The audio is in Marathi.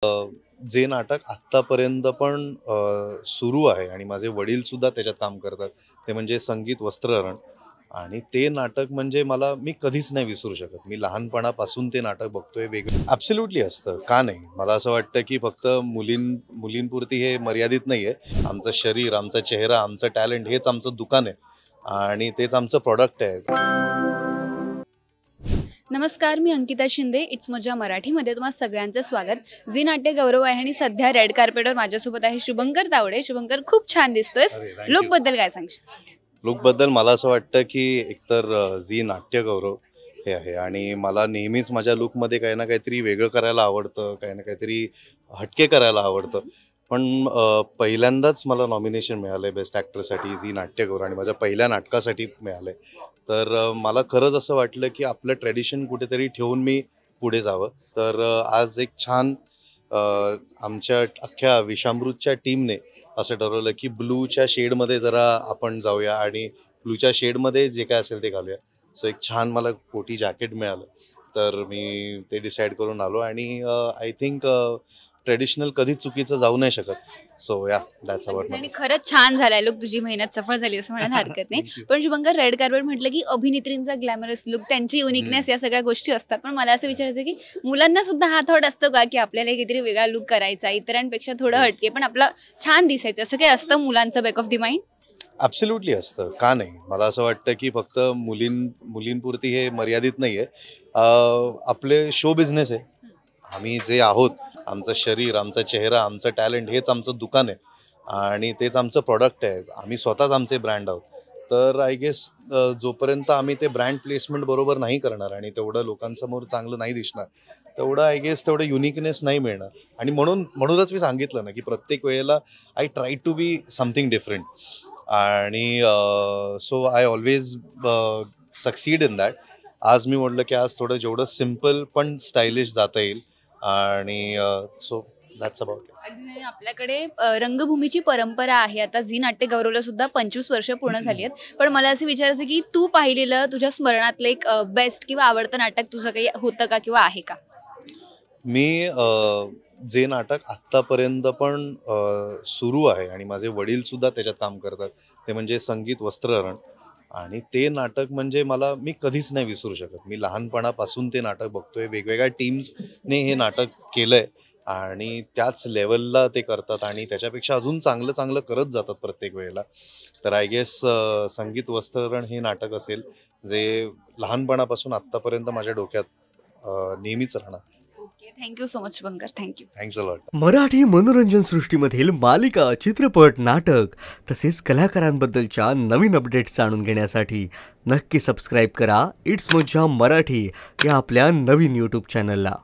जे नाटक आत्तापर्यंत पण सुरू आहे आणि माझे वडीलसुद्धा त्याच्यात काम करतात, ते म्हणजे संगीत वस्त्रहरण. आणि ते नाटक म्हणजे मी कधीच नाही विसरू शकत. मी लहानपणापासून ते नाटक बघतोय. वेगळं ॲब्सोल्युटली असतं, का नाही? मला असं वाटतं की फक्त मुलींपुरती हे मर्यादित नाही आहे. आमचं शरीर, आमचा चेहरा, आमचं टॅलेंट हेच आमचं दुकान आहे आणि तेच आमचं प्रॉडक्ट आहे. नमस्कार, मी अंकिता शिंदे. इट्स मजा मराठीमध्ये तुम्हा सगळ्यांचं स्वागत. झी नाट्य गौरव आहे आणि सध्या रेड कार्पेटवर माझ्यासोबत आहे शुभंकर तावडे. शुभंकर, खूप छान दिसतोयस. लुकबद्दल काय सांगशील? लुकबद्दल मला असं वाटतं की एकतर झी नाट्य गौरव हे आहे आणि मला नेहमीच माझ्या लुकमध्ये काही ना काहीतरी वेगळं करायला आवडतं, काही ना काहीतरी हटके करायला आवडतं. पण पहिल्यांदाच मला नॉमिनेशन मिळालं आहे बेस्ट ॲक्टरसाठी झी नाट्य गौरव आणि माझ्या पहिल्या नाटकासाठी मिळालं आहे. तर मला खरंच असं वाटलं की आपलं ट्रेडिशन कुठेतरी ठेवून मी पुढे जावं. तर आज एक छान आमच्या अख्ख्या विषामृतच्या टीमने असं ठरवलं की ब्लूच्या शेडमध्ये जरा आपण जाऊया आणि ब्लूच्या शेडमध्ये जे काय असेल ते घालूया. सो एक छान मला कोटी जॅकेट मिळालं, तर मी ते डिसाईड करून आलो आणि आय थिंक ट्रेडिशनल कधीच चुकीचं जाऊ नाही शकत. सो या दॅट्स अबाउट. आणि खरंच छान झालाय लुक. तुझी मेहनत सफळ झाली असं म्हणायला हरकत नाही. पण शुभंकर, रेड कार्पेट म्हटलं की अभिनेत्रींचा ग्लॅमरस लुक, त्यांची युनिकनेस, या सगळ्या गोष्टी असतात. पण मला असं विचारायचं की मुलांना सुद्धा हा थॉट असतो का की आपल्याला काहीतरी वेगळा लुक करायचा, इतरांपेक्षा थोडं हटके पण आपलं छान दिसायचं, असं काही असतं मुलांचं back of the mind? Absolutely असतं, का नाही? मला असं वाटतं की फक्त मुलींपुरती हे मर्यादित नाही आहे. आपले शो बिझनेस आहे. आम्ही जे आहोत, आमचं शरीर, आमचा चेहरा, आमचं टॅलेंट हेच आमचं दुकान आहे आणि तेच आमचं प्रॉडक्ट आहे. आम्ही स्वतःच आमचे ब्रँड आहोत. तर आय गेस जोपर्यंत आम्ही ते ब्रँड प्लेसमेंट बरोबर नाही करणार आणि तेवढं लोकांसमोर चांगलं नाही दिसणार, तेवढं आय गेस तेवढं युनिकनेस नाही मिळणार. आणि म्हणूनच मी सांगितलं ना की प्रत्येक वेळेला I try to be something different आणि so I always succeed in that. आज मी म्हटलं की आज थोडं जेवढं सिम्पल पण स्टायलिश जाता येईल आणि सो दॅट्स अबाउट. आपल्याकडे रंगभूमीची परंपरा आहे. आता झी नाट्य गौरवला सुद्धा 25 वर्ष पूर्ण झाली आहेत. पण मला असं विचारायचं की तू पाहिलेलं तुझ्या स्मरणातलं एक बेस्ट किंवा आवडतं नाटक तुझं काही होतं का किंवा आहे का? मी जे नाटक आत्तापर्यंत पण सुरू आहे आणि माझे वडीलसुद्धा त्याच्यात काम करतात, ते म्हणजे संगीत वस्त्रहरण. आणि ते नाटक म्हणजे मी कधीच नाही विसरू शकत. मी लहानपणापासून ते नाटक बघतोय. वेगवेगळ्या टीम्सने हे नाटक केलं आहे आणि त्याच लेवलला ते करतात आणि त्याच्यापेक्षा अजून चांगलं चांगलं करत जातात प्रत्येक वेळेला. तर आय गेस संगीत वस्त्रहरण हे नाटक असेल, जे लहानपणापासून आत्तापर्यंत माझ्या डोक्यात नेहमीच राहणार. Thank you so much Shubhankar. Thank you. Thanks a lot. Marathi मनोरंजन सृष्टीमधील मालिका, चित्रपट, नाटक तसेच कलाकारांबद्दलच्या नवीन अपडेट्स जाणून घेण्यासाठी नक्की सबस्क्राईब करा इट्स मज्जा मराठी या आपल्या नवीन यूट्यूब चॅनलला.